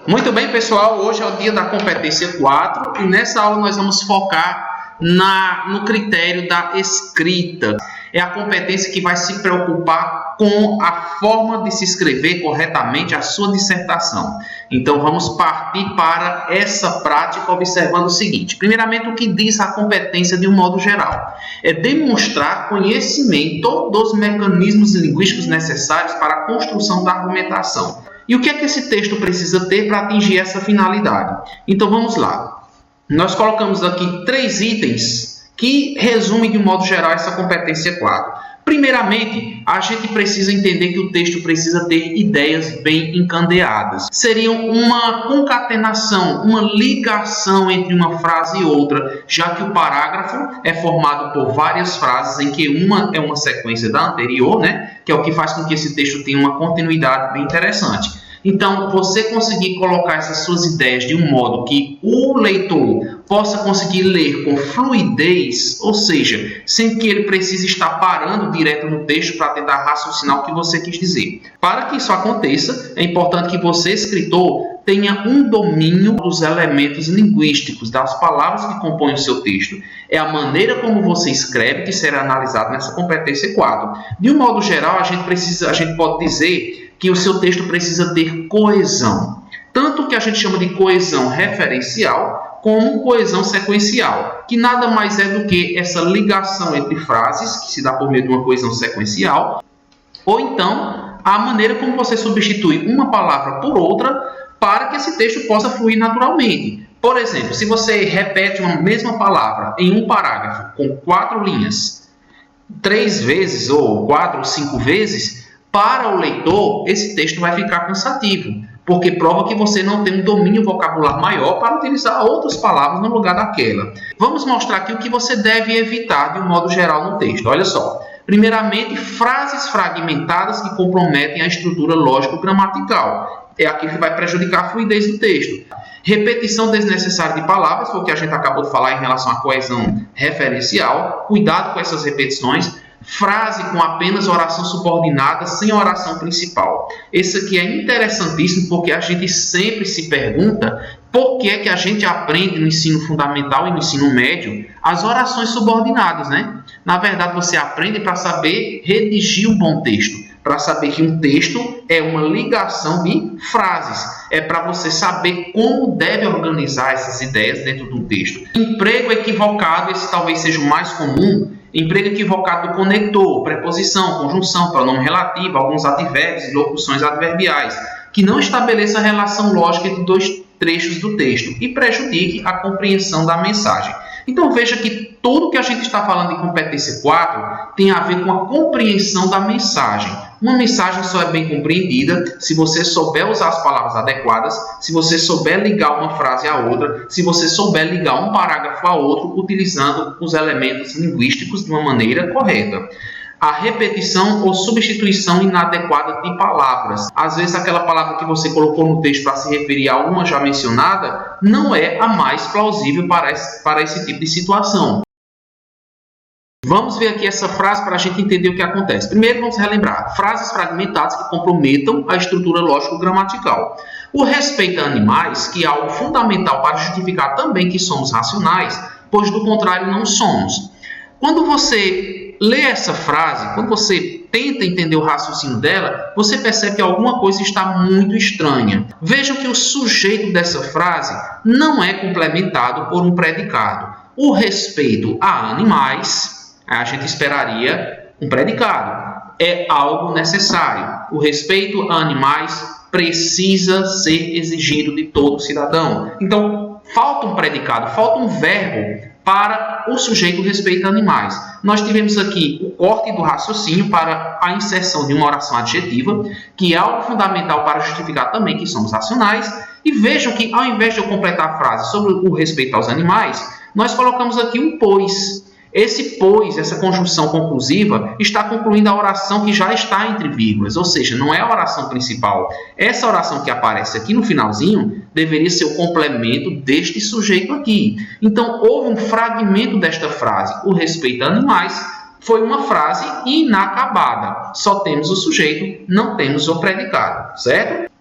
Muito bem, pessoal, hoje é o dia da competência 4 e nessa aula nós vamos focar no critério da escrita. É a competência que vai se preocupar com a forma de se escrever corretamente a sua dissertação. Então, vamos partir para essa prática observando o seguinte. Primeiramente, o que diz a competência de um modo geral? É demonstrar conhecimento dos mecanismos linguísticos necessários para a construção da argumentação. E o que é que esse texto precisa ter para atingir essa finalidade? Então, vamos lá. Nós colocamos aqui 3 itens que resumem de um modo geral essa competência 4. Primeiramente, a gente precisa entender que o texto precisa ter ideias bem encandeadas. Seriam uma concatenação, uma ligação entre uma frase e outra, já que o parágrafo é formado por várias frases em que uma é uma sequência da anterior, que é o que faz com que esse texto tenha uma continuidade bem interessante. Então, você conseguir colocar essas suas ideias de um modo que o leitor possa conseguir ler com fluidez, ou seja, sem que ele precise estar parando direto no texto para tentar raciocinar o que você quis dizer. Para que isso aconteça, é importante que você, escritor, tenha um domínio dos elementos linguísticos, das palavras que compõem o seu texto. É a maneira como você escreve que será analisado nessa competência 4. De um modo geral, a gente pode dizer que o seu texto precisa ter coesão. Tanto que a gente chama de coesão referencial, como coesão sequencial, que nada mais é do que essa ligação entre frases, que se dá por meio de uma coesão sequencial, ou então a maneira como você substitui uma palavra por outra para que esse texto possa fluir naturalmente. Por exemplo, se você repete uma mesma palavra em um parágrafo com 4 linhas, 3 vezes, ou 4 ou 5 vezes, para o leitor, esse texto vai ficar cansativo, porque prova que você não tem um domínio vocabular maior para utilizar outras palavras no lugar daquela. Vamos mostrar aqui o que você deve evitar de um modo geral no texto. Olha só. Primeiramente, frases fragmentadas que comprometem a estrutura lógico-gramatical. É aquilo que vai prejudicar a fluidez do texto. Repetição desnecessária de palavras, foi o que a gente acabou de falar em relação à coesão referencial. Cuidado com essas repetições. Frase com apenas oração subordinada, sem oração principal. Esse aqui é interessantíssimo porque a gente sempre se pergunta por que é que a gente aprende no ensino fundamental e no ensino médio as orações subordinadas, Na verdade, você aprende para saber redigir um bom texto, para saber que um texto é uma ligação de frases. É para você saber como deve organizar essas ideias dentro do texto. Emprego equivocado, esse talvez seja o mais comum. Emprego equivocado do conector, preposição, conjunção, pronome relativo, alguns advérbios e locuções adverbiais, que não estabeleça a relação lógica entre 2 trechos do texto e prejudique a compreensão da mensagem. Então veja que tudo que a gente está falando em competência 4 tem a ver com a compreensão da mensagem. Uma mensagem só é bem compreendida se você souber usar as palavras adequadas, se você souber ligar uma frase à outra, se você souber ligar um parágrafo a outro, utilizando os elementos linguísticos de uma maneira correta. A repetição ou substituição inadequada de palavras. Às vezes, aquela palavra que você colocou no texto para se referir a uma já mencionada não é a mais plausível para esse tipo de situação. Vamos ver aqui essa frase para a gente entender o que acontece. Primeiro, vamos relembrar. Frases fragmentadas que comprometam a estrutura lógico-gramatical. O respeito a animais, que é algo fundamental para justificar também que somos racionais, pois do contrário não somos. Quando você lê essa frase, quando você tenta entender o raciocínio dela, você percebe que alguma coisa está muito estranha. Vejam que o sujeito dessa frase não é complementado por um predicado. O respeito a animais, a gente esperaria um predicado. É algo necessário. O respeito a animais precisa ser exigido de todo cidadão. Então, falta um predicado, falta um verbo para o sujeito respeito a animais. Nós tivemos aqui o corte do raciocínio para a inserção de uma oração adjetiva, que é algo fundamental para justificar também que somos racionais. E vejam que, ao invés de eu completar a frase sobre o respeito aos animais, nós colocamos aqui um pois. Esse pois, essa conjunção conclusiva, está concluindo a oração que já está entre vírgulas, ou seja, não é a oração principal. Essa oração que aparece aqui no finalzinho deveria ser o complemento deste sujeito aqui. Então, houve um fragmento desta frase. O respeito a animais foi uma frase inacabada. Só temos o sujeito, não temos o predicado, certo?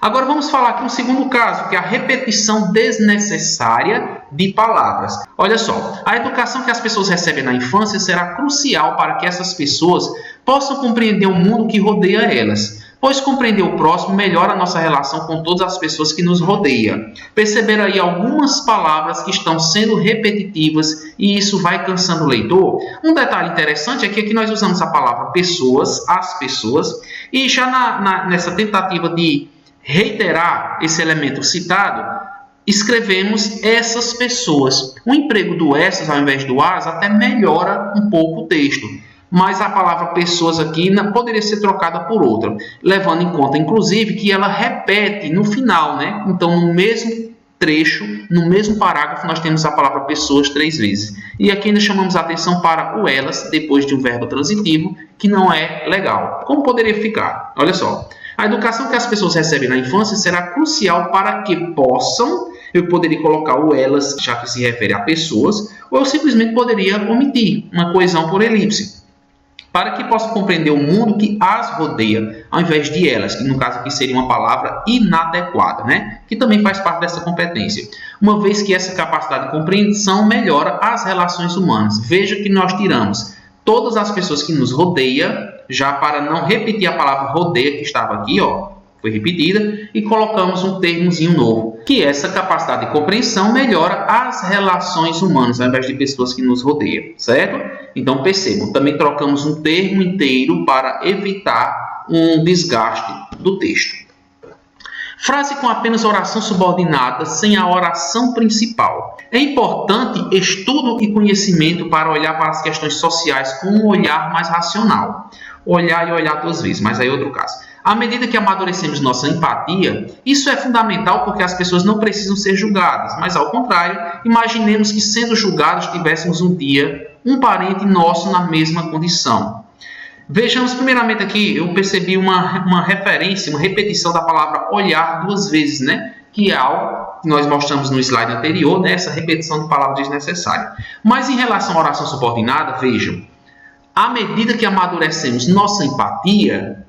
Agora vamos falar aqui um segundo caso, que é a repetição desnecessária de palavras. Olha só, a educação que as pessoas recebem na infância será crucial para que essas pessoas possam compreender o mundo que rodeia elas, pois compreender o próximo melhora a nossa relação com todas as pessoas que nos rodeiam. Perceber aí algumas palavras que estão sendo repetitivas e isso vai cansando o leitor? Um detalhe interessante é que aqui nós usamos a palavra pessoas, as pessoas, e já nessa tentativa de reiterar esse elemento citado, escrevemos essas pessoas. O emprego do essas ao invés do as até melhora um pouco o texto, mas a palavra pessoas aqui não poderia ser trocada por outra, levando em conta, inclusive, que ela repete no final, né? Então, no mesmo trecho, no mesmo parágrafo, nós temos a palavra pessoas 3 vezes. E aqui ainda chamamos a atenção para o elas, depois de um verbo transitivo, que não é legal. Como poderia ficar? Olha só. A educação que as pessoas recebem na infância será crucial para que possam, eu poderia colocar o elas, já que se refere a pessoas, ou eu simplesmente poderia omitir uma coesão por elipse, para que possam compreender o mundo que as rodeia, ao invés de elas, que no caso aqui seria uma palavra inadequada, né? Que também faz parte dessa competência, uma vez que essa capacidade de compreensão melhora as relações humanas. Veja que nós tiramos todas as pessoas que nos rodeiam, já para não repetir a palavra rodeia, que estava aqui, ó, foi repetida, e colocamos um termozinho novo, que essa capacidade de compreensão melhora as relações humanas, ao invés de pessoas que nos rodeiam, certo? Então, percebam, também trocamos um termo inteiro para evitar um desgaste do texto. Frase com apenas oração subordinada, sem a oração principal. É importante estudo e conhecimento para olhar para as questões sociais com um olhar mais racional. Olhar e olhar 2 vezes, mas aí é outro caso. À medida que amadurecemos nossa empatia, isso é fundamental porque as pessoas não precisam ser julgadas, mas ao contrário, imaginemos que sendo julgados tivéssemos um dia um parente nosso na mesma condição. Vejamos primeiramente aqui, eu percebi uma referência, uma repetição da palavra olhar 2 vezes, né? Que é algo que nós mostramos no slide anterior, né? Essa repetição de palavra desnecessária. Mas em relação à oração subordinada, vejam, à medida que amadurecemos nossa empatia,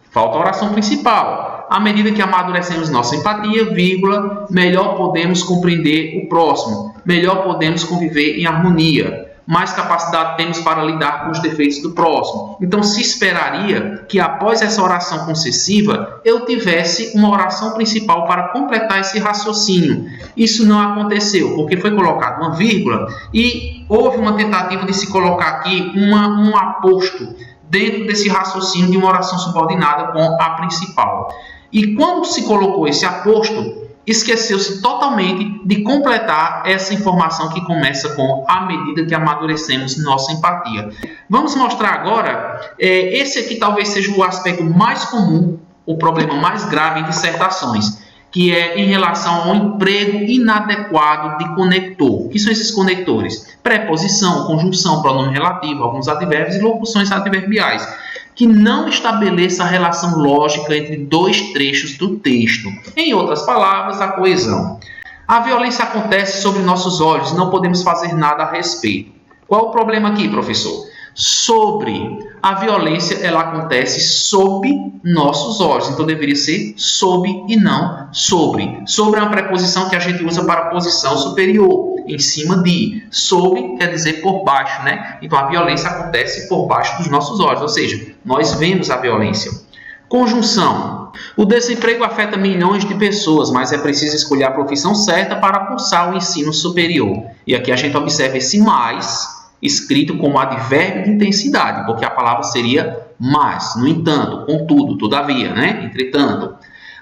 falta a oração principal. À medida que amadurecemos nossa empatia, vírgula, melhor podemos compreender o próximo, melhor podemos conviver em harmonia, mais capacidade temos para lidar com os defeitos do próximo. Então, se esperaria que após essa oração concessiva, eu tivesse uma oração principal para completar esse raciocínio. Isso não aconteceu, porque foi colocada uma vírgula e houve uma tentativa de se colocar aqui um aposto dentro desse raciocínio de uma oração subordinada com a principal. E quando se colocou esse aposto, esqueceu-se totalmente de completar essa informação que começa com à medida que amadurecemos nossa empatia. Vamos mostrar agora, esse aqui talvez seja o aspecto mais comum, o problema mais grave em dissertações, que é em relação ao emprego inadequado de conector. O que são esses conectores? Preposição, conjunção, pronome relativo, alguns advérbios e locuções adverbiais, que não estabeleça a relação lógica entre 2 trechos do texto. Em outras palavras, a coesão. A violência acontece sob nossos olhos e não podemos fazer nada a respeito. Qual o problema aqui, professor? Sobre. A violência, ela acontece sob nossos olhos. Então, deveria ser sob e não sobre. Sobre é uma preposição que a gente usa para posição superior, em cima de. Sob quer dizer por baixo, né? Então, a violência acontece por baixo dos nossos olhos. Ou seja, nós vemos a violência. Conjunção. O desemprego afeta milhões de pessoas, mas é preciso escolher a profissão certa para cursar o ensino superior. E aqui a gente observa esse mais escrito como advérbio de intensidade, porque a palavra seria mas, no entanto, contudo, todavia, né? Entretanto.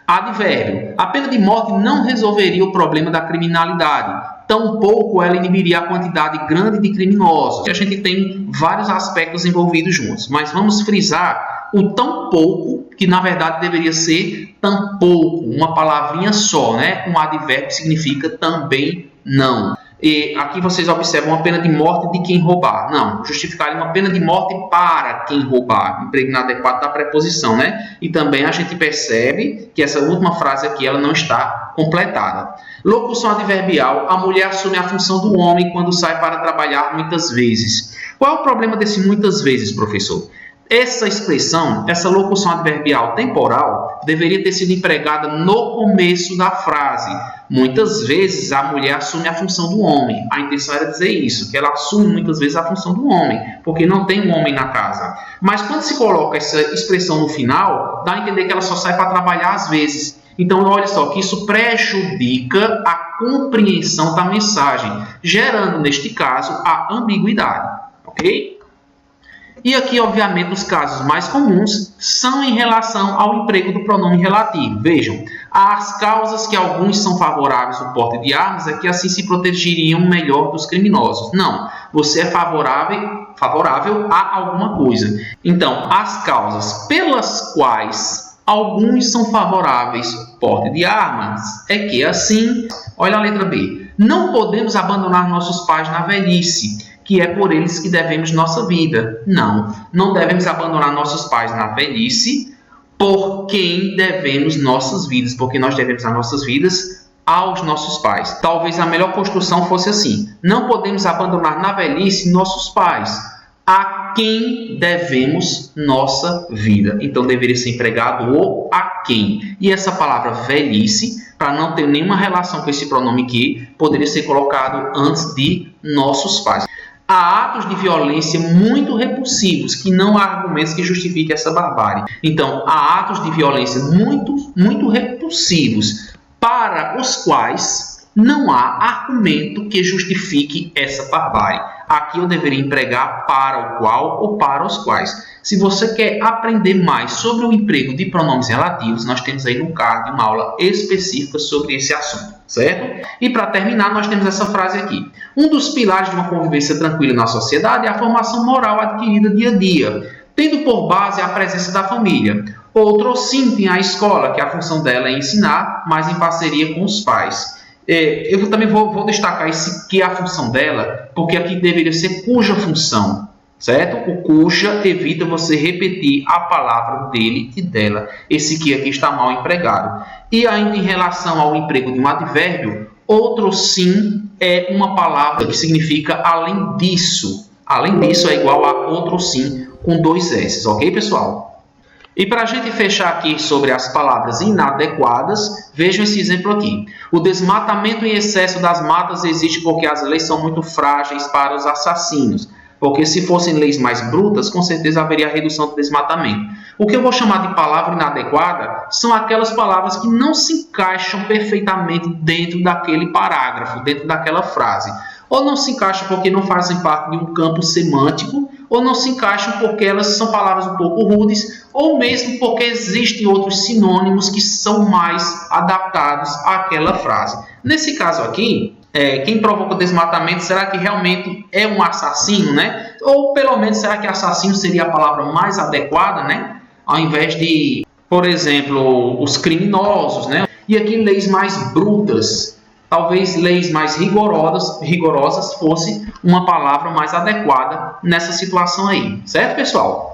Advérbio. A pena de morte não resolveria o problema da criminalidade, tampouco ela inibiria a quantidade grande de criminosos. A gente tem vários aspectos envolvidos juntos, mas vamos frisar o tão pouco, que na verdade deveria ser tampouco, uma palavrinha só, né? Um advérbio significa também não. E aqui vocês observam uma pena de morte de quem roubar. Não, justificaria uma pena de morte para quem roubar. Emprego inadequado da preposição, né? E também a gente percebe que essa última frase aqui ela não está completada. Locução adverbial. A mulher assume a função do homem quando sai para trabalhar muitas vezes. Qual é o problema desse muitas vezes, professor? Essa expressão, essa locução adverbial temporal, deveria ter sido empregada no começo da frase. Muitas vezes a mulher assume a função do homem. A intenção era dizer isso, que ela assume muitas vezes a função do homem, porque não tem um homem na casa. Mas quando se coloca essa expressão no final, dá a entender que ela só sai para trabalhar às vezes. Então, olha só, que isso prejudica a compreensão da mensagem, gerando, neste caso, a ambiguidade. Ok? E aqui, obviamente, os casos mais comuns são em relação ao emprego do pronome relativo. Vejam, as causas que alguns são favoráveis ao porte de armas é que assim se protegeriam melhor dos criminosos. Não, você é favorável a alguma coisa. Então, as causas pelas quais alguns são favoráveis ao porte de armas é que assim, olha a letra B, não podemos abandonar nossos pais na velhice, que é por eles que devemos nossa vida. Não devemos abandonar nossos pais na velhice, por quem devemos nossas vidas, porque nós devemos as nossas vidas aos nossos pais. Talvez a melhor construção fosse assim: não podemos abandonar na velhice nossos pais, a quem devemos nossa vida. Então deveria ser empregado o a quem. E essa palavra velhice, para não ter nenhuma relação com esse pronome que, poderia ser colocado antes de nossos pais. Há atos de violência muito repulsivos, que não há argumentos que justifiquem essa barbárie. Então, há atos de violência muito repulsivos, para os quais não há argumento que justifique essa barbárie. Aqui eu deveria empregar para o qual ou para os quais. Se você quer aprender mais sobre o emprego de pronomes relativos, nós temos aí no card uma aula específica sobre esse assunto, certo? E para terminar, nós temos essa frase aqui. Um dos pilares de uma convivência tranquila na sociedade é a formação moral adquirida dia a dia, tendo por base a presença da família. Outro sim tem a escola, que a função dela é ensinar, mas em parceria com os pais. Eu também vou destacar esse que é a função dela, porque aqui deveria ser cuja função, certo? O cuja evita você repetir a palavra dele e dela. Esse que aqui está mal empregado. E ainda em relação ao emprego de um advérbio, outro sim é uma palavra que significa além disso. Além disso é igual a outro sim com 2 S, ok, pessoal? E para a gente fechar aqui sobre as palavras inadequadas, vejam esse exemplo aqui. O desmatamento em excesso das matas existe porque as leis são muito frágeis para os assassinos. Porque se fossem leis mais brutas, com certeza haveria redução do desmatamento. O que eu vou chamar de palavra inadequada são aquelas palavras que não se encaixam perfeitamente dentro daquele parágrafo, dentro daquela frase. Ou não se encaixam porque não fazem parte de um campo semântico, ou não se encaixam porque elas são palavras um pouco rudes, ou mesmo porque existem outros sinônimos que são mais adaptados àquela frase. Nesse caso aqui, quem provoca o desmatamento, será que realmente é um assassino, né? Ou pelo menos, será que assassino seria a palavra mais adequada, né? Ao invés de, por exemplo, os criminosos, né? E aqui leis mais brutas. Talvez leis mais rigorosas fosse uma palavra mais adequada nessa situação aí. Certo, pessoal?